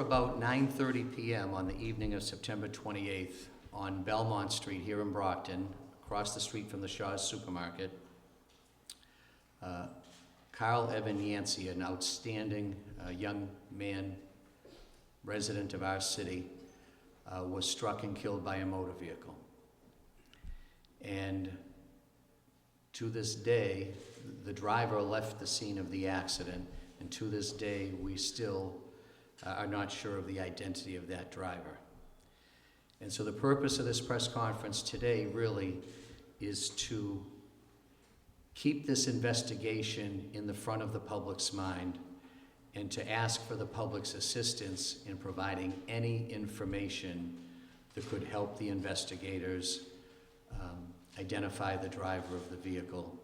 about 9:30 p.m. on the evening of September 28th on Belmont Street here in Brockton, across the street from the Shaw's Supermarket, Carl Evan Yancey, an outstanding young man, resident of our city, was struck and killed by a motor vehicle. And to this day, the driver left the scene of the accident, and to this day, we still are not sure of the identity of that driver. And so the purpose of this press conference today really is to keep this investigation in the front of the public's mind and to ask for the public's assistance in providing any information that could help the investigators identify the driver of the vehicle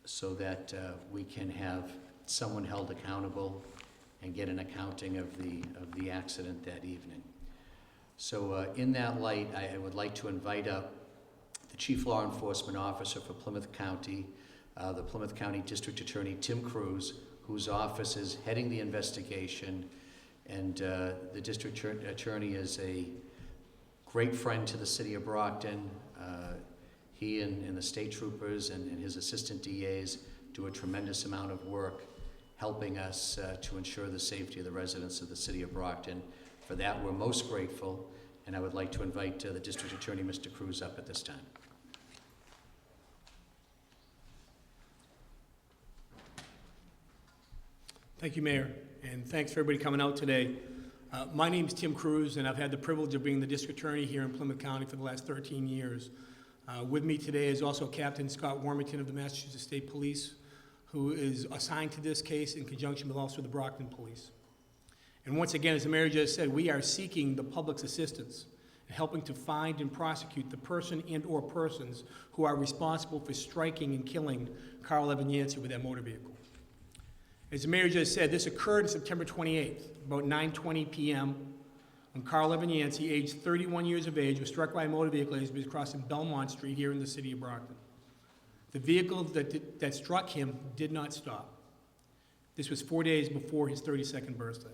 so that we can have someone held accountable and get an accounting of the accident that evening. So in that light, I would like to invite up the Chief Law Enforcement Officer for Plymouth County, the Plymouth County District Attorney Tim Cruz, whose office is heading the investigation, and the District Attorney is a great friend to the City of Brockton. He and the state troopers and his assistant DAs do a tremendous amount of work helping us to ensure the safety of the residents of the City of Brockton. For that, we're most grateful, and I would like to invite the District Attorney, Mr. Cruz, up at this time. Thank you, Mayor, and thanks for everybody coming out today. My name is Tim Cruz, and I've had the privilege of being the District Attorney here in Plymouth County for the last 13 years. With me today is also Captain Scott Warmington of the Massachusetts State Police, who is assigned to this case in conjunction with also the Brockton Police. And once again, as the Mayor just said, we are seeking the public's assistance in helping to find and prosecute the person and or persons who are responsible for striking and killing Carl Evan Yancey with that motor vehicle. As the Mayor just said, this occurred on September 28th, about 9:20 p.m., when Carl Evan Yancey, aged 31 years of age, was struck by a motor vehicle as he was crossing Belmont Street here in the city of Brockton. The vehicle that struck him did not stop. This was 4 days before his 32nd birthday.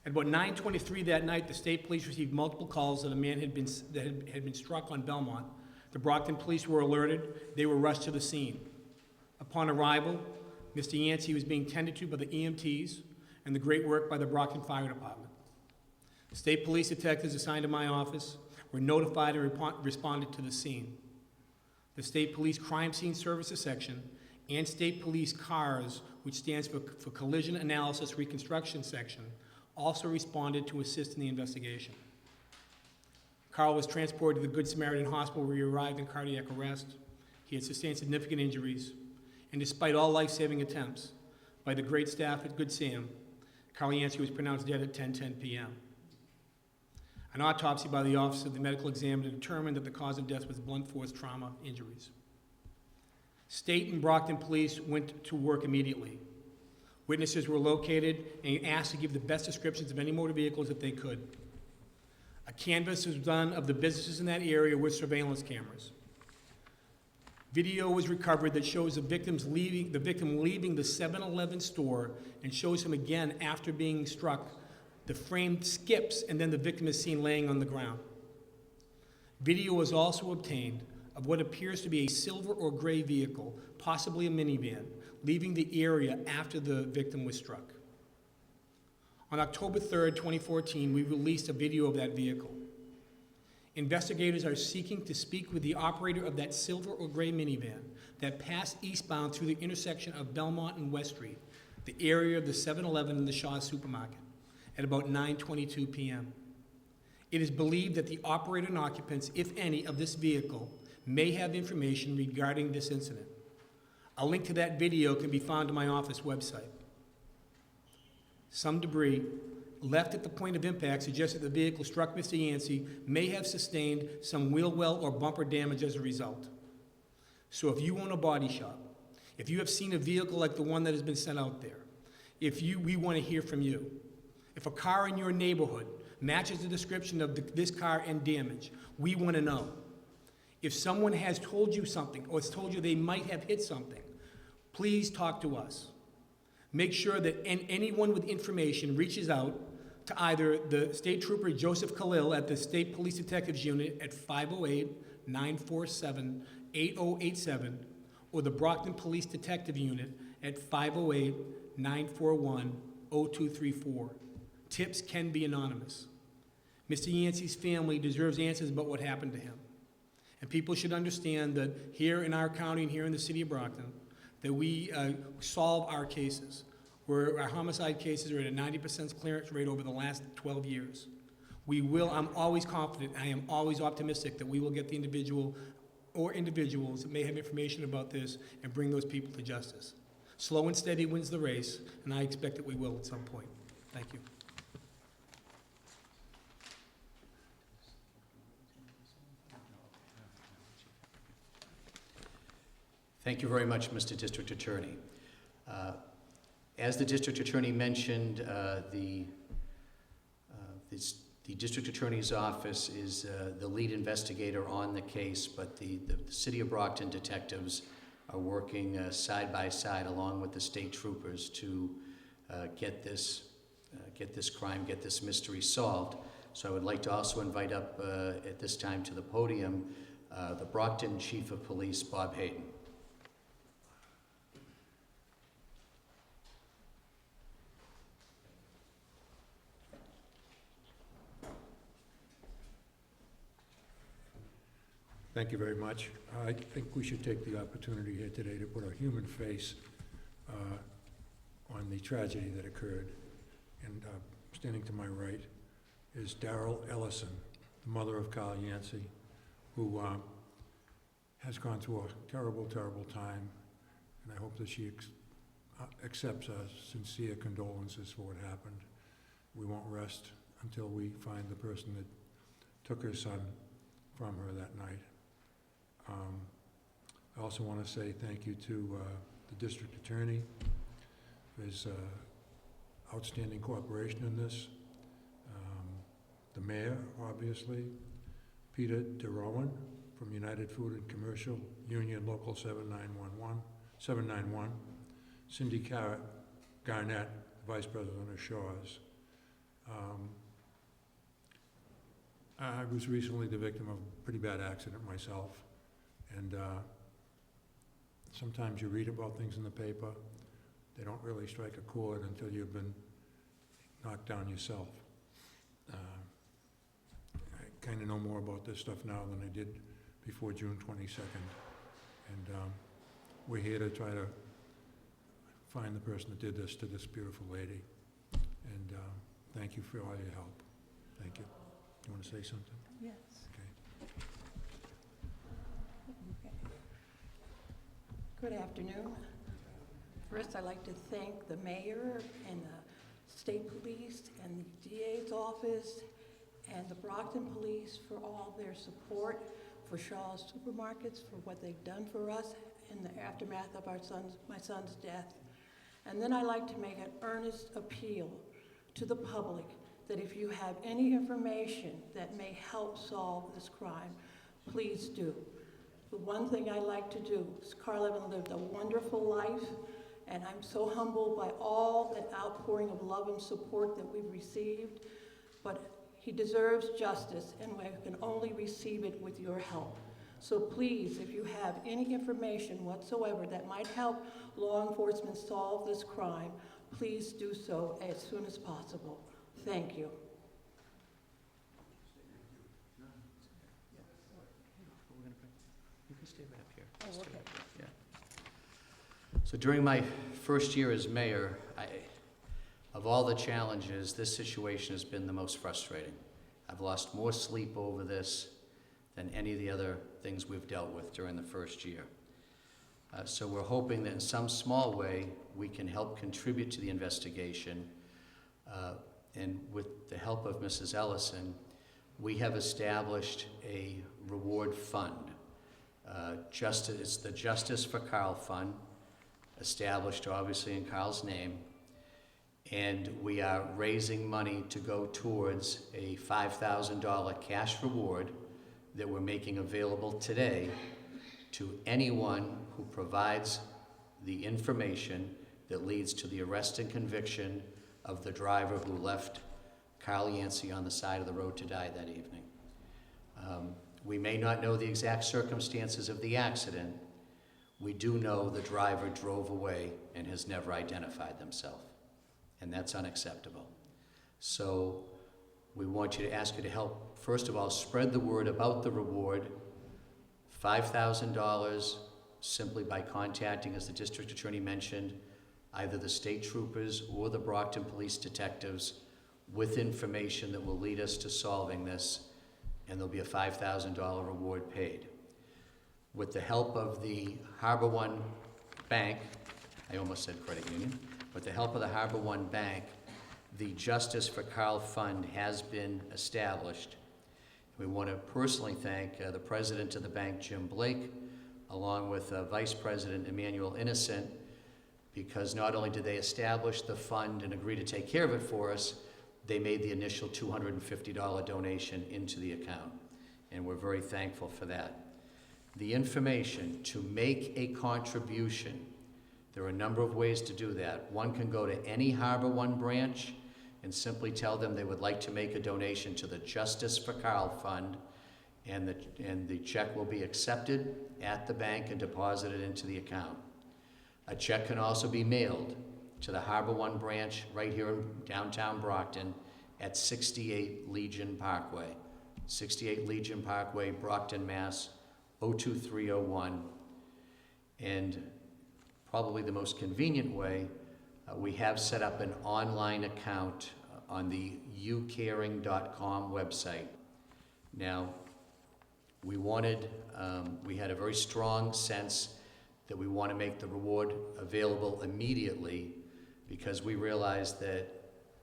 At about 9:23 that night, the state police received multiple calls that a man had been struck on Belmont. The Brockton police were alerted. They were rushed to the scene. Upon arrival, Mr. Yancey was being tended to by the EMTs and the great work by the Brockton Fire Department. The state police detectives assigned to my office were notified and responded to the scene. The State Police Crime Scene Services Section and State Police CARS, which stands for Collision Analysis Reconstruction Section, also responded to assist in the investigation. Carl was transported to the Good Samaritan Hospital where he arrived in cardiac arrest. He had sustained significant injuries, and despite all life-saving attempts by the great staff at Good Sam, Carl Yancey was pronounced dead at 10:10 p.m. An autopsy by the Office of the Medical Examiner determined that the cause of death was blunt force trauma injuries. State and Brockton police went to work immediately. Witnesses were located and asked to give the best descriptions of any motor vehicles that they could. A canvass was done of the businesses in that area with surveillance cameras. Video was recovered that shows the victim leaving the 7-Eleven store and shows him again after being struck. The frame skips, and then the victim is seen laying on the ground. Video was also obtained of what appears to be a silver or gray vehicle, possibly a minivan, leaving the area after the victim was struck. On October 3rd, 2014, we released a video of that vehicle. Investigators are seeking to speak with the operator of that silver or gray minivan that passed eastbound through the intersection of Belmont and West Street, the area of the 7-Eleven and the Shaw's Supermarket, at about 9:22 p.m. It is believed that the operator and occupants, if any, of this vehicle may have information regarding this incident. A link to that video can be found on my office website. Some debris left at the point of impact suggests that the vehicle struck Mr. Yancey may have sustained some wheel well or bumper damage as a result. So if you own a body shop, if you have seen a vehicle like the one that has been sent out there, we want to hear from you. If a car in your neighborhood matches the description of this car and damage, we want to know. If someone has told you something or has told you they might have hit something, please talk to us. Make sure that anyone with information reaches out to either the State Trooper Joseph Khalil at the State Police Detectives Unit at 508-947-8087 or the Brockton Police Detective Unit at 508-941-0234. Tips can be anonymous. Mr. Yancey's family deserves answers about what happened to him. And people should understand that here in our county and here in the city of Brockton, that we solve our cases. Our homicide cases are at a 90% clearance rate over the last 12 years. I'm always confident, I am always optimistic that we will get the individual or individuals that may have information about this and bring those people to justice. Slow and steady wins the race, and I expect that we will at some point. Thank you. Thank you very much, Mr. District Attorney. As the District Attorney mentioned, the District Attorney's Office is the lead investigator on the case, but the City of Brockton detectives are working side by side along with the state troopers to get this crime, get this mystery solved. So I would like to also invite up at this time to the podium the Brockton Chief of Police, Bob Hayden. Thank you very much. I think we should take the opportunity here today to put a human face on the tragedy that occurred. And standing to my right is Daryl Ellison, the mother of Carl Yancey, who has gone through a terrible, terrible time. And I hope that she accepts our sincere condolences for what happened. We won't rest until we find the person that took her son from her that night. I also want to say thank you to the District Attorney for his outstanding cooperation in this. The Mayor, obviously, Peter DeRowan from United Food and Commercial Union Local 791, Cindy Garnett, Vice President of Shaw's. I was recently the victim of a pretty bad accident myself, and sometimes you read about things in the paper, they don't really strike a chord until you've been knocked down yourself. I kind of know more about this stuff now than I did before June 22nd, and we're here to try to find the person that did this to this beautiful lady, and thank you for all your help. Thank you. You want to say something? Yes. Okay. Good afternoon. First, I'd like to thank the mayor and the state police and the DA's office and the Brockton police for all their support, for Shaw's Supermarkets for what they've done for us in the aftermath of my son's death. And then I'd like to make an earnest appeal to the public that if you have any information that may help solve this crime, please do. The one thing I like to do is Carl Evan lived a wonderful life, and I'm so humbled by all that outpouring of love and support that we've received, but he deserves justice, and we can only receive it with your help. So please, if you have any information whatsoever that might help law enforcement solve this crime, please do so as soon as possible. Thank you. You can stay right up here. Oh, okay. Yeah. So during my first year as mayor, of all the challenges, this situation has been the most frustrating. I've lost more sleep over this than any of the other things we've dealt with during the first year. So we're hoping that in some small way we can help contribute to the investigation. And with the help of Mrs. Ellison, we have established a reward fund. It's the Justice for Carl Fund, established obviously in Carl's name. And we are raising money to go towards a $5,000 cash reward that we're making available today to anyone who provides the information that leads to the arrest and conviction of the driver who left Carl Yancey on the side of the road to die that evening. We may not know the exact circumstances of the accident. We do know the driver drove away and has never identified themselves, and that's unacceptable. So we want you to ask you to help, first of all, spread the word about the reward, $5,000, simply by contacting, as the district attorney mentioned, either the state troopers or the Brockton police detectives with information that will lead us to solving this, and there'll be a $5,000 reward paid. With the help of the Harbor One Bank, I almost said credit union, with the help of the Harbor One Bank, the Justice for Carl Fund has been established. We want to personally thank the president of the bank, Jim Blake, along with Vice President Emmanuel Innocent, because not only did they establish the fund and agree to take care of it for us, they made the initial $250 donation into the account, and we're very thankful for that. The information to make a contribution, there are a number of ways to do that. One can go to any Harbor One branch and simply tell them they would like to make a donation to the Justice for Carl Fund, and the check will be accepted at the bank and deposited into the account. A check can also be mailed to the Harbor One branch right here in downtown Brockton at 68 Legion Parkway. 68 Legion Parkway, Brockton, Mass. 02301. And probably the most convenient way, we have set up an online account on the youcaring.com website. Now, we had a very strong sense that we want to make the reward available immediately, because we realize that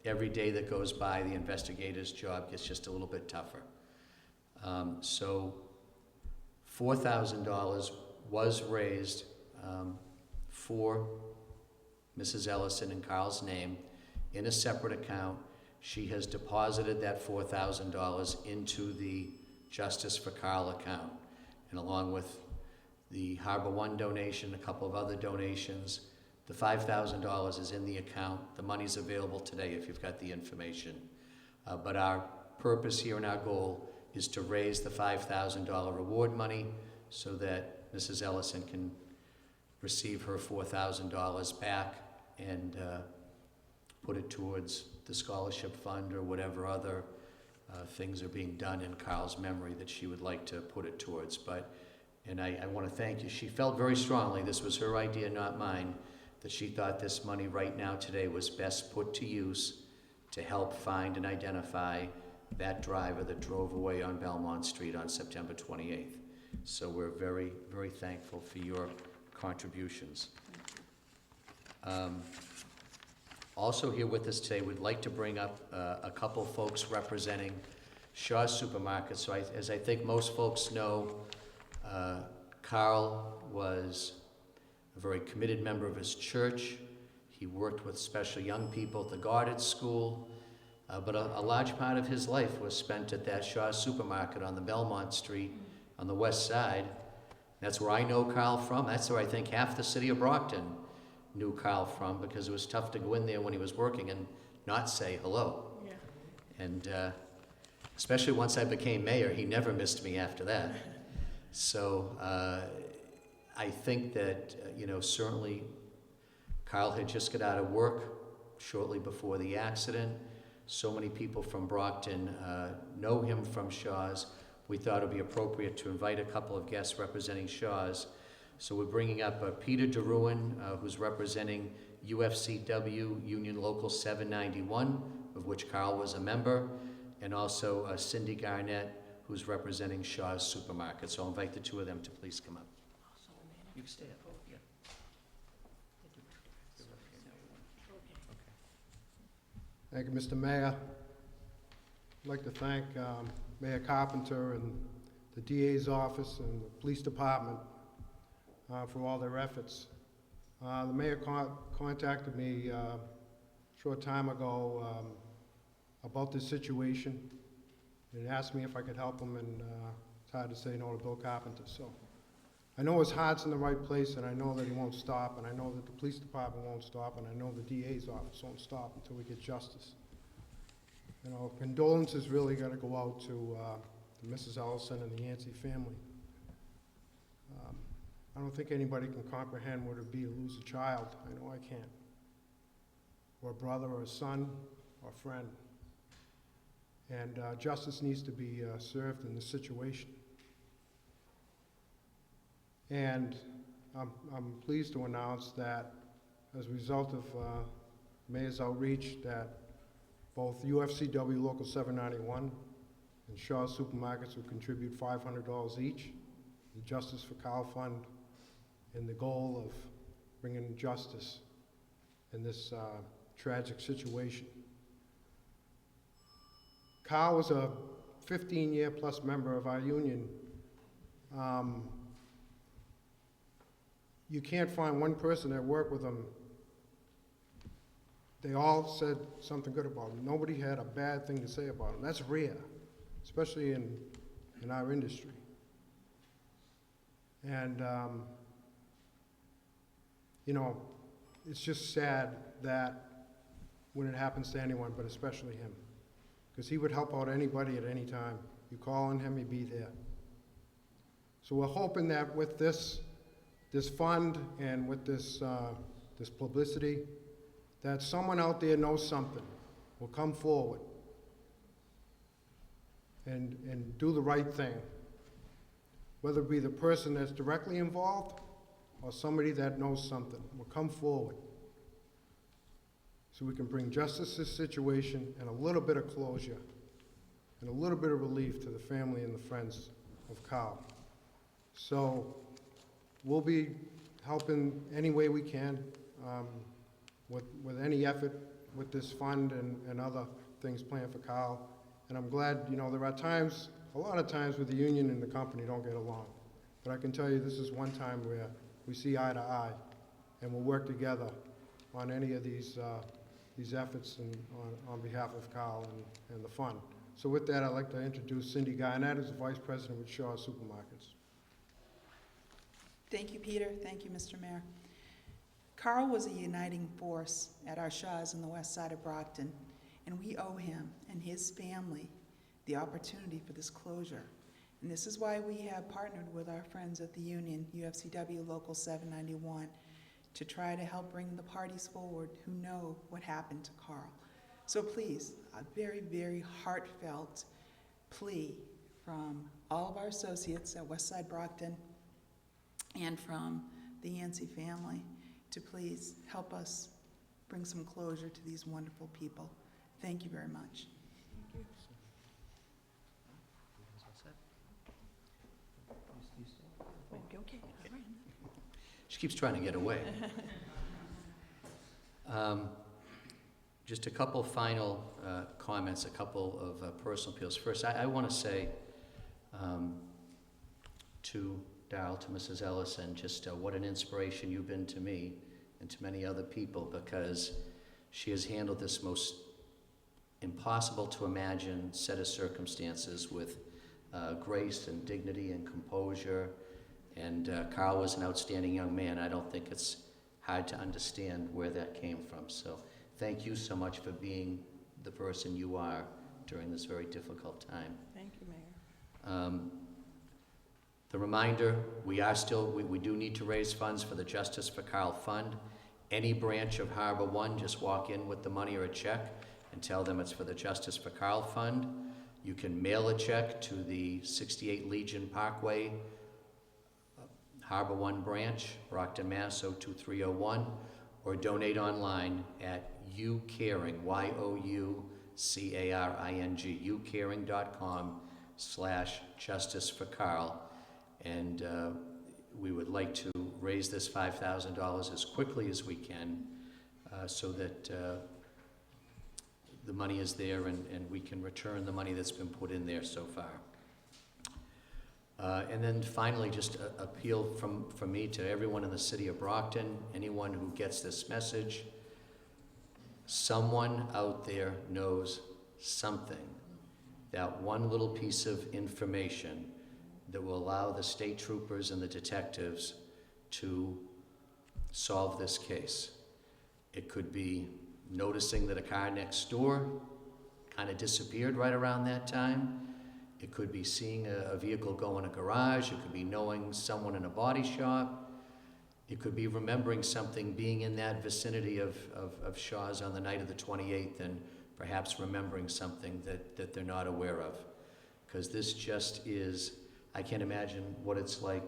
every day that goes by, the investigator's job gets just a little bit tougher. So $4,000 was raised for Mrs. Ellison in Carl's name in a separate account. She has deposited that $4,000 into the Justice for Carl account, and along with the Harbor One donation, a couple of other donations, the $5,000 is in the account. The money's available today if you've got the information. But our purpose here and our goal is to raise the $5,000 reward money so that Mrs. Ellison can receive her $4,000 back and put it towards the scholarship fund or whatever other things are being done in Carl's memory that she would like to put it towards. And I want to thank you. She felt very strongly, this was her idea, not mine, that she thought this money right now today was best put to use to help find and identify that driver that drove away on Belmont Street on September 28th. So we're very, very thankful for your contributions. Also here with us today, we'd like to bring up a couple folks representing Shaw's Supermarket. So as I think most folks know, Carl was a very committed member of his church. He worked with special young people at the Goddard School, but a large part of his life was spent at that Shaw's Supermarket on the Belmont Street on the west side. That's where I know Carl from. That's where I think half the city of Brockton knew Carl from, because it was tough to go in there when he was working and not say hello. Yeah. And especially once I became mayor, he never missed me after that. So I think that, certainly Carl had just got out of work shortly before the accident. So many people from Brockton know him from Shaw's. We thought it would be appropriate to invite a couple of guests representing Shaw's. So we're bringing up Peter DeRuin, who's representing UFCW Union Local 791, of which Carl was a member, and also Cindy Garnett, who's representing Shaw's Supermarket. So I'll invite the two of them to please come up. You can stay up. Yeah. Thank you, Mr. Mayor. I'd like to thank Mayor Carpenter and the DA's office and the police department for all their efforts. The mayor contacted me a short time ago about this situation and asked me if I could help him, and it's hard to say no to Bill Carpenter. So I know his heart's in the right place, and I know that he won't stop, and I know that the police department won't stop, and I know the DA's office won't stop until we get justice. You know, condolences really gotta go out to Mrs. Ellison and the Yancey family. I don't think anybody can comprehend what it'd be to lose a child. I know I can't. Or a brother, or a son, or a friend. And justice needs to be served in this situation. And I'm pleased to announce that as a result of Mayor's outreach, that both UFCW Local 791 and Shaw Supermarkets will contribute $500 each to the Justice for Kyle Fund in the goal of bringing justice in this tragic situation. Kyle was a 15-year-plus member of our union. You can't find one person that worked with him. They all said something good about him. Nobody had a bad thing to say about him. That's rare, especially in our industry. And, you know, it's just sad that when it happens to anyone, but especially him, because he would help out anybody at any time. You call on him, he'd be there. So we're hoping that with this fund and with this publicity, that someone out there knows something, will come forward and do the right thing. Whether it be the person that's directly involved or somebody that knows something, will come forward so we can bring justice to this situation and a little bit of closure and a little bit of relief to the family and the friends of Kyle. So we'll be helping any way we can with any effort with this fund and other things planned for Kyle. And I'm glad, you know, there are times, a lot of times where the union and the company don't get along. But I can tell you this is one time where we see eye to eye and we'll work together on any of these efforts and on behalf of Kyle and the fund. So with that, I'd like to introduce Cindy Garnett, who's the Vice President with Shaw Supermarkets. Thank you, Peter. Thank you, Mr. Mayor. Carl was a uniting force at our Shaws on the west side of Brockton, and we owe him and his family the opportunity for this closure. And this is why we have partnered with our friends at the union, UFCW Local 791, to try to help bring the parties forward who know what happened to Carl. So please, a very, very heartfelt plea from all of our associates at Westside Brockton and from the Yancey family to please help us bring some closure to these wonderful people. Thank you very much. Okay. All right. She keeps trying to get away. Just a couple final comments, a couple of personal appeals. First, I want to say to Darrell, to Mrs. Ellison, just what an inspiration you've been to me and to many other people, because she has handled this most impossible to imagine set of circumstances with grace and dignity and composure. And Carl was an outstanding young man. I don't think it's hard to understand where that came from. So thank you so much for being the person you are during this very difficult time. Thank you, Mayor. The reminder, we do need to raise funds for the Justice for Carl Fund. Any branch of Harbor One, just walk in with the money or a check and tell them it's for the Justice for Carl Fund. You can mail a check to the 68 Legion Parkway, Harbor One branch, Brockton, Mass. 02301, or donate online at youcaring, youcaring, youcaring.com/Justice for Carl. And we would like to raise this $5,000 as quickly as we can so that the money is there and we can return the money that's been put in there so far. And then finally, just an appeal from me to everyone in the city of Brockton, anyone who gets this message, someone out there knows something. That one little piece of information that will allow the state troopers and the detectives to solve this case. It could be noticing that a car next door kind of disappeared right around that time. It could be seeing a vehicle go in a garage. It could be knowing someone in a body shop. It could be remembering something, being in that vicinity of Shaw's on the night of the 28th and perhaps remembering something that they're not aware of. Because this just is, I can't imagine what it's like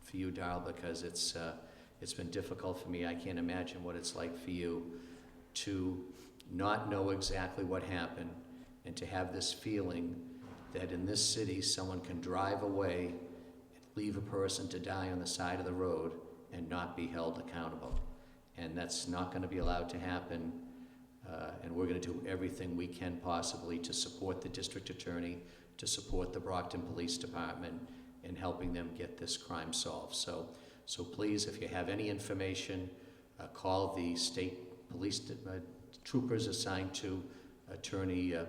for you, Darrell, because it's been difficult for me. I can't imagine what it's like for you to not know exactly what happened and to have this feeling that in this city someone can drive away and leave a person to die on the side of the road and not be held accountable. And that's not going to be allowed to happen, and we're going to do everything we can possibly to support the district attorney, to support the Brockton Police Department in helping them get this crime solved. So please, if you have any information, call the state police troopers assigned to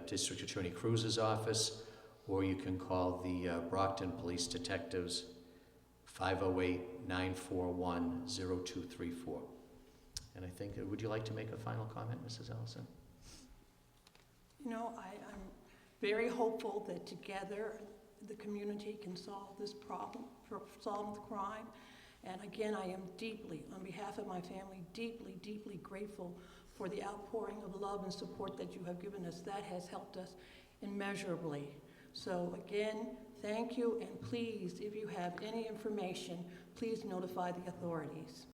District Attorney Cruz's office, or you can call the Brockton Police Detectives, 508-941-0234. And I think, would you like to make a final comment, Mrs. Ellison? You know, I'm very hopeful that together the community can solve this problem, solve the crime. And again, I am deeply, on behalf of my family, deeply, deeply grateful for the outpouring of love and support that you have given us. That has helped us immeasurably. So again, thank you, and please, if you have any information, please notify the authorities.